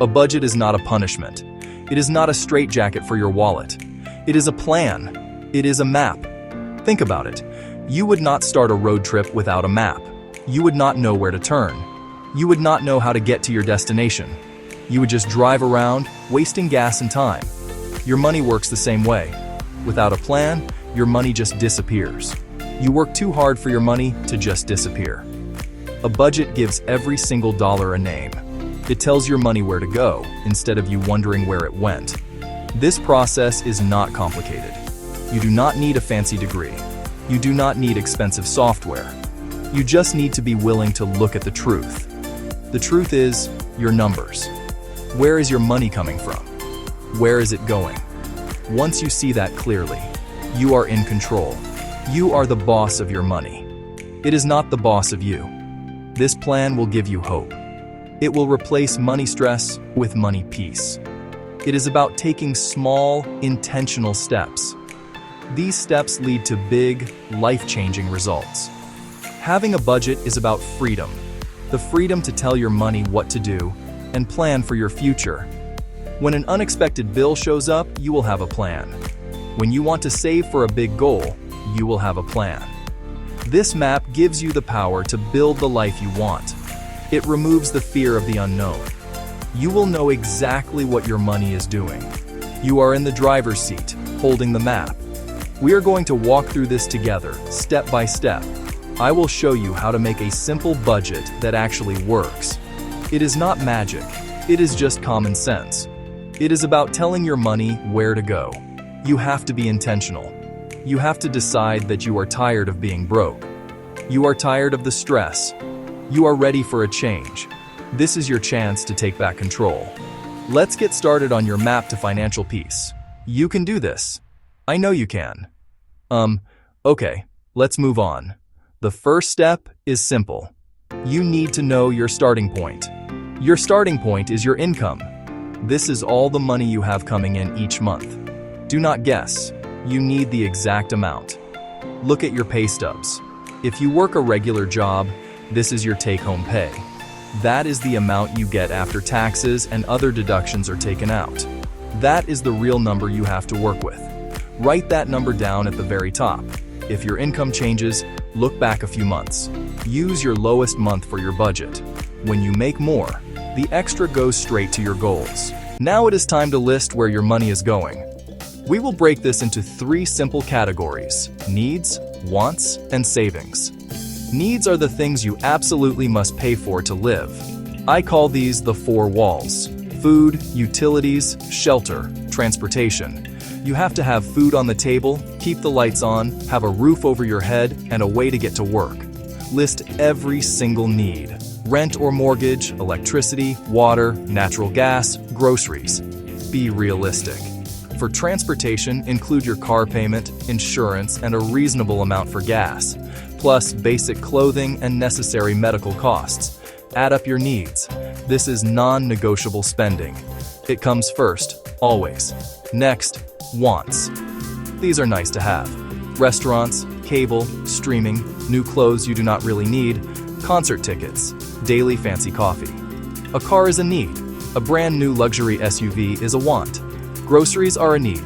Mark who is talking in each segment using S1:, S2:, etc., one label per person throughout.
S1: A budget is not a punishment. It is not a straitjacket for your wallet. It is a plan. It is a map. Think about it. You would not start a road trip without a map. You would not know where to turn. You would not know how to get to your destination. You would just drive around, wasting gas and time. Your money works the same way. Without a plan, your money just disappears. You work too hard for your money to just disappear. A budget gives every single dollar a name. It tells your money where to go, instead of you wondering where it went. This process is not complicated. You do not need a fancy degree. You do not need expensive software. You just need to be willing to look at the truth. The truth is your numbers. Where is your money coming from? Where is it going? Once you see that clearly, you are in control. You are the boss of your money. It is not the boss of you. This plan will give you hope. It will replace money stress with money peace. It is about taking small, intentional steps. These steps lead to big, life-changing results. Having a budget is about freedom. The freedom to tell your money what to do and plan for your future. When an unexpected bill shows up, you will have a plan. When you want to save for a big goal, you will have a plan. This map gives you the power to build the life you want. It removes the fear of the unknown. You will know exactly what your money is doing. You are in the driver's seat, holding the map. We are going to walk through this together, step by step. I will show you how to make a simple budget that actually works. It is not magic. It is just common sense. It is about telling your money where to go. You have to be intentional. You have to decide that you are tired of being broke. You are tired of the stress. You are ready for a change. This is your chance to take back control. Let's get started on your map to financial peace. You can do this. I know you can. Okay, let's move on. The first step is simple. You need to know your starting point. Your starting point is your income. This is all the money you have coming in each month. Do not guess. You need the exact amount. Look at your pay stubs. If you work a regular job, this is your take-home pay. That is the amount you get after taxes and other deductions are taken out. That is the real number you have to work with. Write that number down at the very top. If your income changes, look back a few months. Use your lowest month for your budget. When you make more, the extra goes straight to your goals. Now it is time to list where your money is going. We will break this into 3 simple categories: needs, wants, and savings. Needs are the things you absolutely must pay for to live. I call these the 4 walls: food, utilities, shelter, transportation. You have to have food on the table, keep the lights on, have a roof over your head, and a way to get to work. List every single need: rent or mortgage, electricity, water, natural gas, groceries. Be realistic. For transportation, include your car payment, insurance, and a reasonable amount for gas, plus basic clothing and necessary medical costs. Add up your needs. This is non-negotiable spending. It comes first, always. Next, wants. These are nice to have. Restaurants, cable, streaming, new clothes you do not really need, concert tickets, daily fancy coffee. A car is a need. A brand new luxury SUV is a want. Groceries are a need.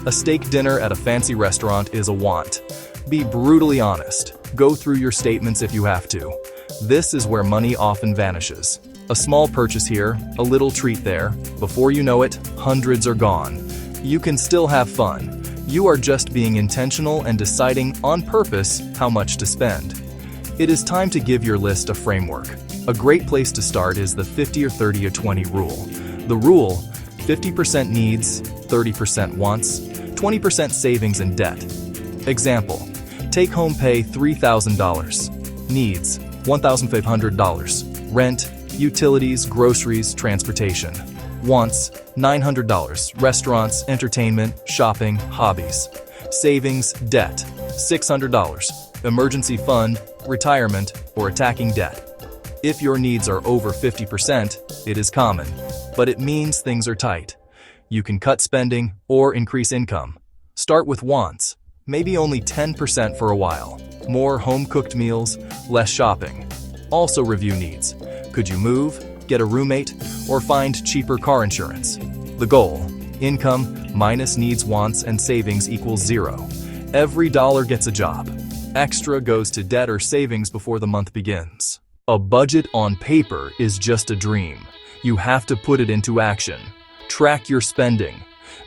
S1: A steak dinner at a fancy restaurant is a want. Be brutally honest. Go through your statements if you have to. This is where money often vanishes. A small purchase here, a little treat there. Before you know it, hundreds are gone. You can still have fun. You are just being intentional and deciding on purpose how much to spend. It is time to give your list a framework. A great place to start is the 50 or 30 or 20 rule. The rule: 50% needs, 30% wants, 20% savings and debt. Example: take-home pay $3,000. Needs: $1,500. Rent, utilities, groceries, transportation. Wants: $900. Restaurants, entertainment, shopping, hobbies. Savings, debt: $600. Emergency fund, retirement, or attacking debt. If your needs are over 50%, it is common, but it means things are tight. You can cut spending or increase income. Start with wants, maybe only 10% for a while. More home-cooked meals, less shopping. Also review needs. Could you move, get a roommate, or find cheaper car insurance. The goal: income minus needs, wants, and savings equals zero. Every dollar gets a job. Extra goes to debt or savings before the month begins. A budget on paper is just a dream. You have to put it into action. Track your spending.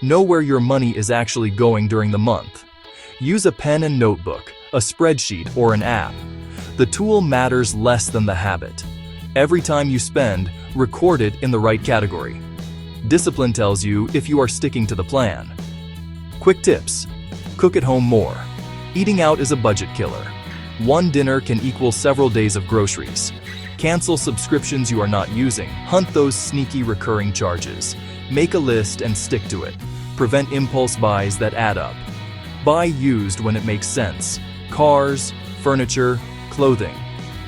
S1: Know where your money is actually going during the month. Use a pen and notebook, a spreadsheet, or an app. The tool matters less than the habit. Every time you spend, record it in the right category. Discipline tells you if you are sticking to the plan. Quick tips: cook at home more. Eating out is a budget killer. One dinner can equal several days of groceries. Cancel subscriptions you are not using. Hunt those sneaky recurring charges. Make a list and stick to it. Prevent impulse buys that add up. Buy used when it makes sense. Cars, furniture, clothing.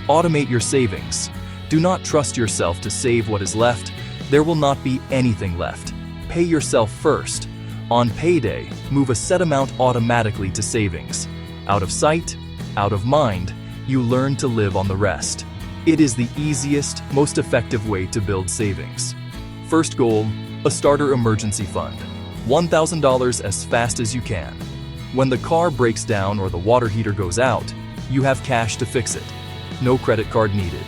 S1: Automate your savings. Do not trust yourself to save what is left. There will not be anything left. Pay yourself first. On payday, move a set amount automatically to savings. Out of sight, out of mind, you learn to live on the rest. It is the easiest, most effective way to build savings. First goal: a starter emergency fund. $1,000 as fast as you can. When the car breaks down or the water heater goes out, you have cash to fix it. No credit card needed.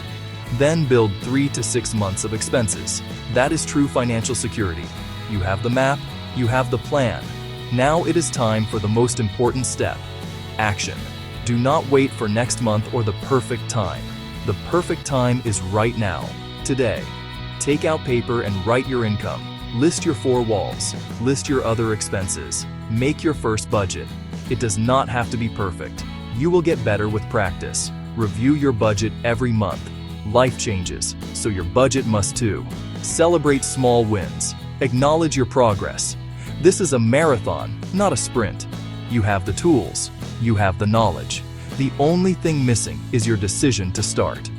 S1: Then build 3 to 6 months of expenses. That is true financial security. You have the map, you have the plan. Now it is time for the most important step: action. Do not wait for next month or the perfect time. The perfect time is right now, today. Take out paper and write your income. List your 4 walls. List your other expenses. Make your first budget. It does not have to be perfect. You will get better with practice. Review your budget every month. Life changes, so your budget must too. Celebrate small wins. Acknowledge your progress. This is a marathon, not a sprint. You have the tools. You have the knowledge. The only thing missing is your decision to start.